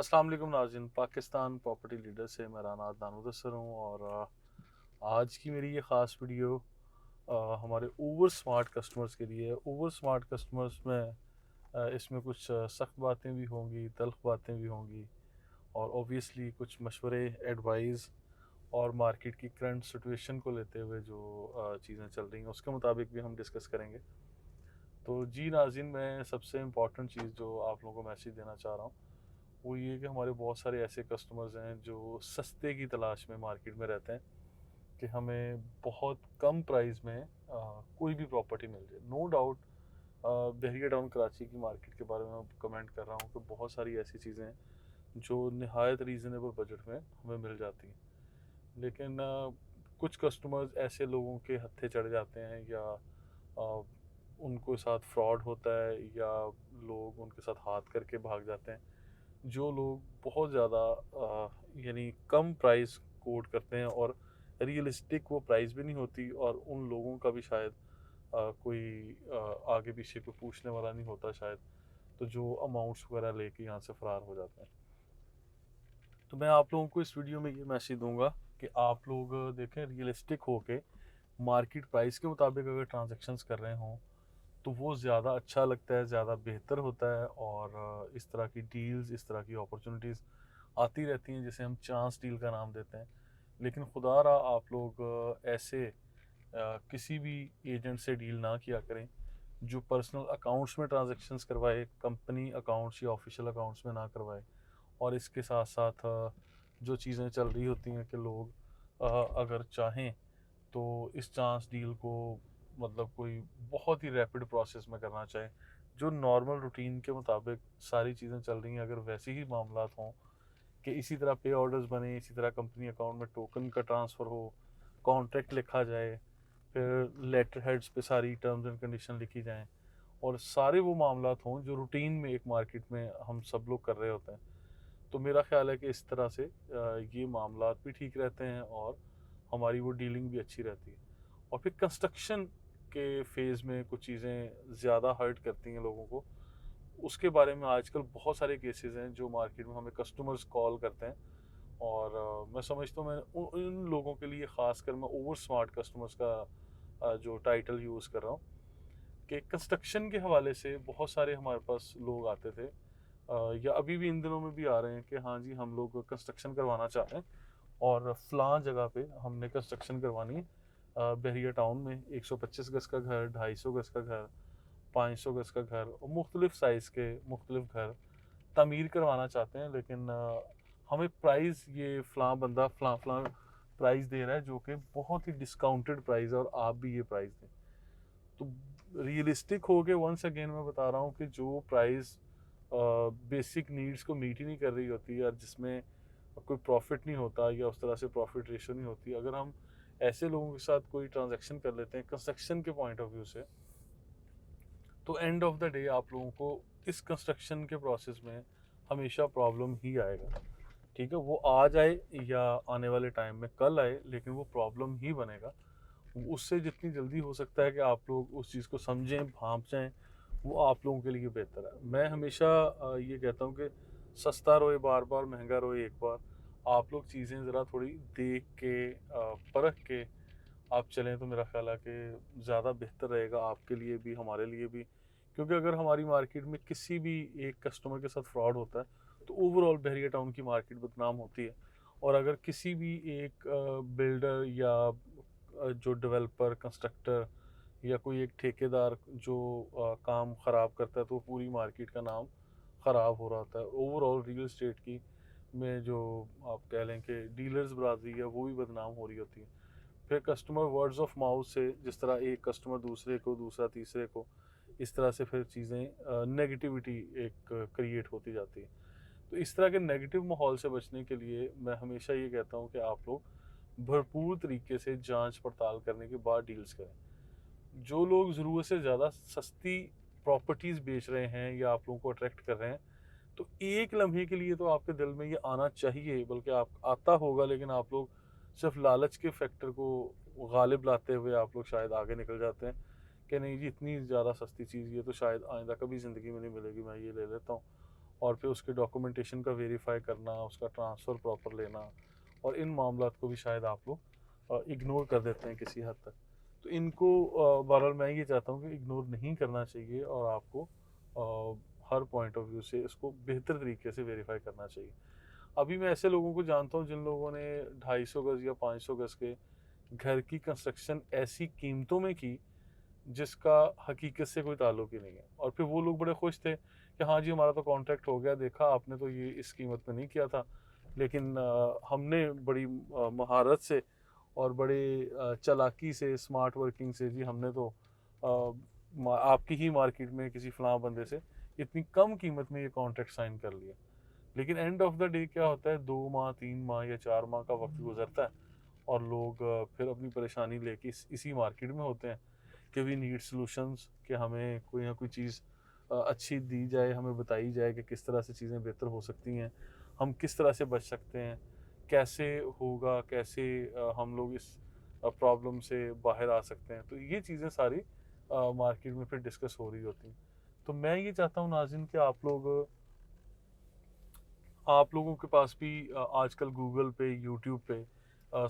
अस्सलाम वालेकुम नाज़रीन। पाकिस्तान प्रॉपर्टी लीडर से मैं राना अदनान मुदस्सर हूँ और आज की मेरी ये ख़ास वीडियो हमारे ओवर स्मार्ट कस्टमर्स के लिए है। ओवर स्मार्ट कस्टमर्स में इसमें कुछ सख्त बातें भी होंगी, तल्ख़ बातें भी होंगी और ऑब्वियसली कुछ मशवरे, एडवाइस और मार्केट की करंट सिचुएशन को लेते हुए जो चीज़ें चल रही हैं उसके मुताबिक भी हम डिस्कस करेंगे। तो जी नाज़रीन, मैं सबसे इम्पॉर्टेंट चीज़ जो आप लोगों को मैसेज देना चाह रहा हूँ वो ये कि हमारे बहुत सारे ऐसे कस्टमर्स हैं जो सस्ते की तलाश में मार्केट में रहते हैं कि हमें बहुत कम प्राइस में कोई भी प्रॉपर्टी मिल जाए। नो डाउट बहरिया टाउन कराची की मार्केट के बारे में मैं कमेंट कर रहा हूँ कि बहुत सारी ऐसी चीज़ें हैं जो निहायत रीज़नेबल बजट में हमें मिल जाती हैं, लेकिन कुछ कस्टमर्स ऐसे लोगों के हत्थे चढ़ जाते हैं या उनको साथ फ्रॉड होता है या लोग उनके साथ हाथ करके भाग जाते हैं। जो लोग बहुत ज़्यादा यानी कम प्राइस कोट करते हैं और रियलिस्टिक वो प्राइस भी नहीं होती और उन लोगों का भी शायद कोई आगे पीछे कोई पूछने वाला नहीं होता शायद, तो जो अमाउंट्स वगैरह लेके यहाँ से फ़रार हो जाते हैं। तो मैं आप लोगों को इस वीडियो में ये मैसेज दूंगा कि आप लोग देखें, रियलिस्टिक हो के मार्केट प्राइस के मुताबिक अगर ट्रांजेक्शन्स कर रहे हों तो वो ज़्यादा अच्छा लगता है, ज़्यादा बेहतर होता है और इस तरह की डील्स, इस तरह की अपॉर्चुनिटीज़ आती रहती हैं जिसे हम चांस डील का नाम देते हैं। लेकिन खुदा रहा आप लोग ऐसे किसी भी एजेंट से डील ना किया करें जो पर्सनल अकाउंट्स में ट्रांजैक्शंस करवाए, कंपनी अकाउंट्स या ऑफिशियल अकाउंट्स में ना करवाए। और इसके साथ साथ जो चीज़ें चल रही होती हैं कि लोग अगर चाहें तो इस चांस डील को मतलब कोई बहुत ही रैपिड प्रोसेस में करना चाहे, जो नॉर्मल रूटीन के मुताबिक सारी चीज़ें चल रही हैं अगर वैसे ही मामलात हों कि इसी तरह पे ऑर्डर्स बने, इसी तरह कंपनी अकाउंट में टोकन का ट्रांसफ़र हो, कॉन्ट्रैक्ट लिखा जाए, फिर लेटर हेड्स पे सारी टर्म्स एंड कंडीशन लिखी जाएँ और सारे वो मामलात हों जो रूटीन में एक मार्केट में हम सब लोग कर रहे होते हैं। तो मेरा ख्याल है कि इस तरह से ये मामलात भी ठीक रहते हैं और हमारी वो डीलिंग भी अच्छी रहती है। और फिर कंस्ट्रक्शन के फेज़ में कुछ चीज़ें ज़्यादा हर्ट करती हैं लोगों को। उसके बारे में आजकल बहुत सारे केसेस हैं जो मार्केट में हमें कस्टमर्स कॉल करते हैं और मैं समझता हूँ मैं उन लोगों के लिए ख़ासकर मैं ओवर स्मार्ट कस्टमर्स का जो टाइटल यूज़ कर रहा हूँ कि कंस्ट्रक्शन के हवाले से बहुत सारे हमारे पास लोग आते थे या अभी भी इन दिनों में भी आ रहे हैं कि हाँ जी, हम लोग कंस्ट्रक्शन करवाना चाह रहे हैं और फ़लाँ जगह पे हमने कंस्ट्रक्शन करवानी है। बहरिया टाउन में 125 गज़ का घर, 250 गज़ का घर, 500 गज़ का घर और मुख्तलिफ़ साइज़ के मुख्तलिफ़ घर तामीर करवाना चाहते हैं, लेकिन हमें प्राइस ये फ़लाँ बंदा फ़लाँ फ़लाँ प्राइस दे रहा है जो कि बहुत ही डिस्काउंटेड प्राइस है और आप भी ये प्राइस दें। तो रियलिस्टिक हो के वंस अगेन मैं बता रहा हूँ कि जो प्राइस बेसिक नीड्स को मीट ही नहीं कर रही होती या जिसमें कोई प्रॉफिट नहीं होता या उस तरह से प्रॉफिट रेशो नहीं होती, अगर हम ऐसे लोगों के साथ कोई ट्रांजैक्शन कर लेते हैं कंस्ट्रक्शन के पॉइंट ऑफ व्यू से, तो एंड ऑफ द डे आप लोगों को इस कंस्ट्रक्शन के प्रोसेस में हमेशा प्रॉब्लम ही आएगा। ठीक है, वो आ जाए या आने वाले टाइम में कल आए, लेकिन वो प्रॉब्लम ही बनेगा। उससे जितनी जल्दी हो सकता है कि आप लोग उस चीज़ को समझें, भांप जाएँ, वो आप लोगों के लिए बेहतर है। मैं हमेशा ये कहता हूँ कि सस्ता रोए बार-बार, महँगा रोए एक बार। आप लोग चीज़ें ज़रा थोड़ी देख के परख के आप चलें तो मेरा ख़्याल है कि ज़्यादा बेहतर रहेगा आपके लिए भी, हमारे लिए भी। क्योंकि अगर हमारी मार्केट में किसी भी एक कस्टमर के साथ फ्रॉड होता है, तो ओवरऑल बहरिया टाउन की मार्केट बदनाम होती है। और अगर किसी भी एक बिल्डर या जो डेवलपर, कंस्ट्रक्टर या कोई एक ठेकेदार जो काम ख़राब करता है, तो वो पूरी मार्केट का नाम ख़राब हो रहा होता है। ओवरऑल रियल एस्टेट की में जो आप कह लें कि डीलर्स बरादरी है, वो भी बदनाम हो रही होती है। फिर कस्टमर वर्ड्स ऑफ माउथ से जिस तरह एक कस्टमर दूसरे को, दूसरा तीसरे को, इस तरह से फिर चीज़ें नेगेटिविटी एक क्रिएट होती जाती है। तो इस तरह के नेगेटिव माहौल से बचने के लिए मैं हमेशा ये कहता हूँ कि आप लोग भरपूर तरीके से जांच पड़ताल करने के बाद डील्स करें। जो लोग ज़रूरत से ज़्यादा सस्ती प्रॉपर्टीज़ बेच रहे हैं या आप लोगों को अट्रैक्ट कर रहे हैं, तो एक लम्हे के लिए तो आपके दिल में ये आना चाहिए, बल्कि आप आता होगा, लेकिन आप लोग सिर्फ लालच के फैक्टर को गालिब लाते हुए आप लोग शायद आगे निकल जाते हैं कि नहीं जी, इतनी ज़्यादा सस्ती चीज़ ये तो शायद आइंदा कभी ज़िंदगी में नहीं मिलेगी, मैं ये ले लेता हूँ। और फिर उसके डॉक्यूमेंटेशन का वेरीफाई करना, उसका ट्रांसफ़र प्रॉपर लेना, और इन मामलात को भी शायद आप लोग इग्नोर कर देते हैं किसी हद तक। तो इनको बहरहाल मैं ये चाहता हूँ कि इग्नोर नहीं करना चाहिए, और आपको हर पॉइंट ऑफ व्यू से इसको बेहतर तरीके से वेरीफाई करना चाहिए। अभी मैं ऐसे लोगों को जानता हूँ जिन लोगों ने 250 गज़ या 500 गज़ के घर की कंस्ट्रक्शन ऐसी कीमतों में की जिसका हकीकत से कोई ताल्लुक ही नहीं है, और फिर वो लोग बड़े खुश थे कि हाँ जी हमारा तो कॉन्ट्रैक्ट हो गया, देखा आपने तो ये इस कीमत में नहीं किया था, लेकिन हमने बड़ी महारत से और बड़े चालाकी से, स्मार्ट वर्किंग से जी हमने तो आपकी ही मार्केट में किसी फलां बंदे से इतनी कम कीमत में ये कॉन्ट्रैक्ट साइन कर लिया। लेकिन एंड ऑफ द डे क्या होता है, 2 माह 3 माह या 4 माह का वक्त गुजरता है, और लोग फिर अपनी परेशानी लेके इसी मार्केट में होते हैं कि वी नीड सॉल्यूशंस, कि हमें कोई ना कोई चीज़ अच्छी दी जाए, हमें बताई जाए कि किस तरह से चीज़ें बेहतर हो सकती हैं, हम किस तरह से बच सकते हैं, कैसे होगा, कैसे हम लोग इस प्रॉब्लम से बाहर आ सकते हैं। तो ये चीज़ें सारी मार्केट में फिर डिस्कस हो रही होती हैं। तो मैं ये चाहता हूँ नाज़रीन कि आप लोगों के पास भी आजकल गूगल पे, यूट्यूब पे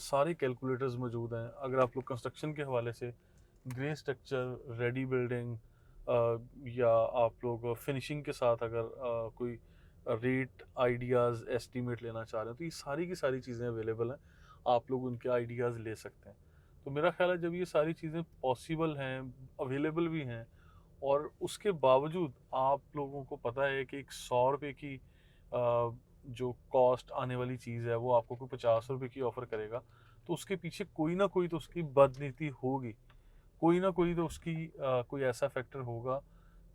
सारे कैलकुलेटर्स मौजूद हैं। अगर आप लोग कंस्ट्रक्शन के हवाले से ग्रे स्ट्रक्चर, रेडी बिल्डिंग, या आप लोग फिनिशिंग के साथ अगर कोई रेट आइडियाज़ एस्टीमेट लेना चाह रहे हैं, तो ये सारी की सारी चीज़ें अवेलेबल हैं, आप लोग उनके आइडियाज़ ले सकते हैं। तो मेरा ख्याल है जब ये सारी चीज़ें पॉसिबल हैं, अवेलेबल भी हैं, और उसके बावजूद आप लोगों को पता है कि एक 100 रुपये की जो कॉस्ट आने वाली चीज़ है वो आपको कोई 50 रुपये की ऑफ़र करेगा, तो उसके पीछे कोई ना कोई तो उसकी बदनीति होगी, कोई ना कोई तो उसकी कोई ऐसा फैक्टर होगा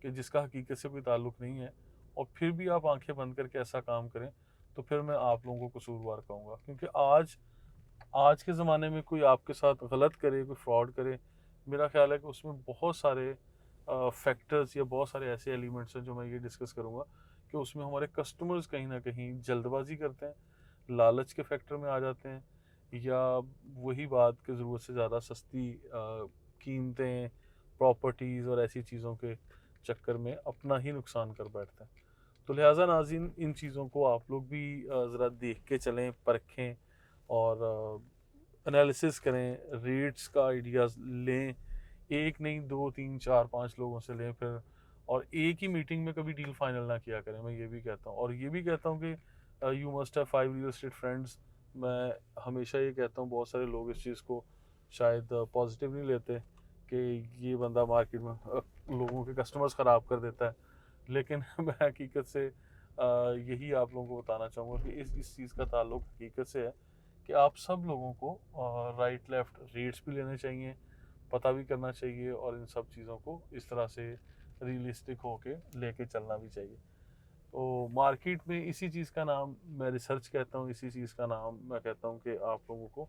कि जिसका हकीकत से कोई ताल्लुक नहीं है, और फिर भी आप आंखें बंद करके ऐसा काम करें, तो फिर मैं आप लोगों को कसूरवार कहूँगा। क्योंकि आज आज के ज़माने में कोई आपके साथ गलत करे, कोई फ्रॉड करे, मेरा ख्याल है कि उसमें बहुत सारे फैक्टर्स या बहुत सारे ऐसे एलिमेंट्स हैं जो मैं ये डिस्कस करूँगा कि उसमें हमारे कस्टमर्स कहीं ना कहीं जल्दबाजी करते हैं, लालच के फैक्टर में आ जाते हैं, या वही बात कि ज़रूरत से ज़्यादा सस्ती कीमतें, प्रॉपर्टीज़ और ऐसी चीज़ों के चक्कर में अपना ही नुकसान कर बैठते हैं। तो लिहाजा नाज़रीन, इन चीज़ों को आप लोग भी ज़रा देख के चलें, परखें, और एनालिसिस करें, रेट्स का आइडियाज़ लें, एक नहीं 2 3 4 5 लोगों से लें फिर, और एक ही मीटिंग में कभी डील फाइनल ना किया करें, मैं ये भी कहता हूँ। और ये भी कहता हूँ कि you must have 5 real estate friends. मैं हमेशा ये कहता हूँ, बहुत सारे लोग इस चीज़ को शायद पॉजिटिव नहीं लेते कि ये बंदा मार्केट में लोगों के कस्टमर्स ख़राब कर देता है, लेकिन मैं हकीकत से यही आप लोगों को बताना चाहूँगा कि इस चीज़ का ताल्लुक हकीकत से है कि आप सब लोगों को राइट लेफ़्ट रेट्स भी लेने चाहिए, पता भी करना चाहिए, और इन सब चीज़ों को इस तरह से रियलिस्टिक होके लेके चलना भी चाहिए। तो मार्केट में इसी चीज़ का नाम मैं रिसर्च कहता हूँ, इसी चीज़ का नाम मैं कहता हूँ कि आप लोगों को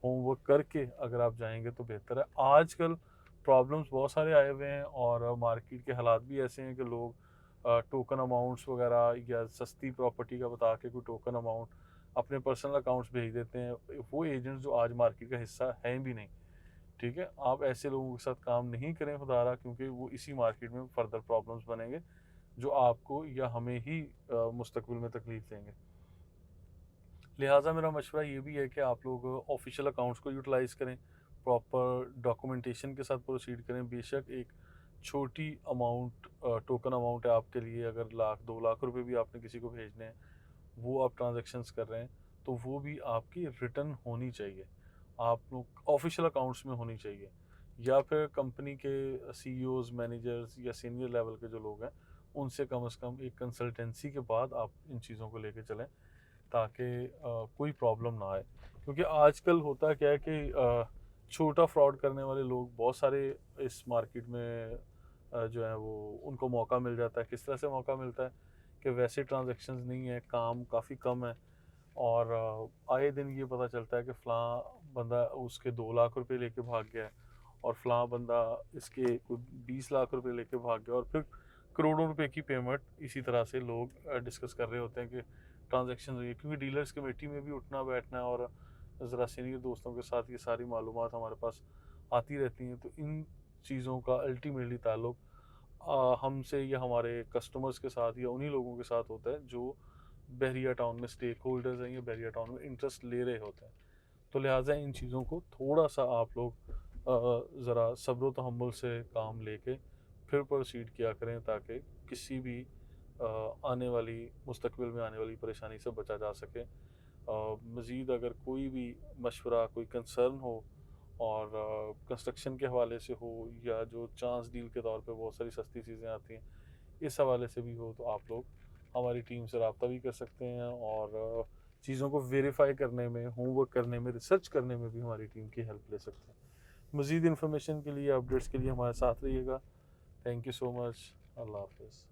होमवर्क करके अगर आप जाएंगे तो बेहतर है। आजकल प्रॉब्लम्स बहुत सारे आए हुए हैं, और मार्केट के हालात भी ऐसे हैं कि लोग टोकन अमाउंट्स वगैरह या सस्ती प्रॉपर्टी का बता के कोई टोकन अमाउंट अपने पर्सनल अकाउंट्स भेज देते हैं, वो एजेंट्स जो आज मार्केट का हिस्सा हैं भी नहीं। ठीक है, आप ऐसे लोगों के साथ काम नहीं करें खुदारा, क्योंकि वो इसी मार्केट में फर्दर प्रॉब्लम्स बनेंगे जो आपको या हमें ही मुस्तकबिल में तकलीफ देंगे। लिहाजा मेरा मशवरा ये भी है कि आप लोग ऑफिशियल अकाउंट्स को यूटिलाइज़ करें, प्रॉपर डॉक्यूमेंटेशन के साथ प्रोसीड करें। बेशक एक छोटी अमाउंट, टोकन अमाउंट है आपके लिए, अगर 1 लाख 2 लाख रुपए भी आपने किसी को भेजने हैं, वो आप ट्रांजैक्शंस कर रहे हैं, तो वो भी आपकी रिटर्न होनी चाहिए, आप लोग ऑफिशियल अकाउंट्स में होनी चाहिए, या फिर कंपनी के सीईओज़, मैनेजर्स या सीनियर लेवल के जो लोग हैं, उनसे कम से कम एक कंसल्टेंसी के बाद आप इन चीज़ों को लेके चलें, ताकि कोई प्रॉब्लम ना आए। क्योंकि आजकल होता क्या है कि छोटा फ्रॉड करने वाले लोग बहुत सारे इस मार्केट में जो है वो उनको मौका मिल जाता है। किस तरह से मौका मिलता है कि वैसे ट्रांजैक्शंस नहीं है, काम काफ़ी कम है, और आए दिन ये पता चलता है कि फ़लाँ बंदा उसके 2 लाख रुपए लेके भाग गया है, और फ़लाँ बंदा इसके कुछ 20 लाख रुपए लेके भाग गया, और फिर करोड़ों रुपए की पेमेंट इसी तरह से लोग डिस्कस कर रहे होते हैं कि ट्रांजैक्शन हुई है। क्योंकि डीलर्स कमेटी में भी उठना बैठना है, और ज़रा सीनियर दोस्तों के साथ ये सारी मालूमात हमारे पास आती रहती हैं। तो इन चीज़ों का अल्टीमेटली ताल्लुक हमसे या हमारे कस्टमर्स के साथ या उन्हीं लोगों के साथ होता है जो बहरिया टाउन में स्टेक होल्डर्स हैं या बहरिया टाउन में इंटरेस्ट ले रहे होते हैं। तो लिहाजा इन चीज़ों को थोड़ा सा आप लोग ज़रा सब्र तहम्मुल से काम लेके फिर प्रोसीड किया करें, ताकि किसी भी आने वाली मुस्तकबिल में आने वाली परेशानी से बचा जा सके। मज़ीद अगर कोई भी मशवरा, कोई कंसर्न हो और कंस्ट्रक्शन के हवाले से हो या जो चांस डील के तौर पे बहुत सारी सस्ती चीज़ें आती हैं, इस हवाले से भी हो, तो आप लोग हमारी टीम से रब्ता भी कर सकते हैं और चीज़ों को वेरीफाई करने में, होमवर्क करने में, रिसर्च करने में भी हमारी टीम की हेल्प ले सकते हैं। मज़ीद इन्फॉर्मेशन के लिए, अपडेट्स के लिए हमारे साथ रहिएगा। Thank you so much. अल्लाह हाफ़िज़।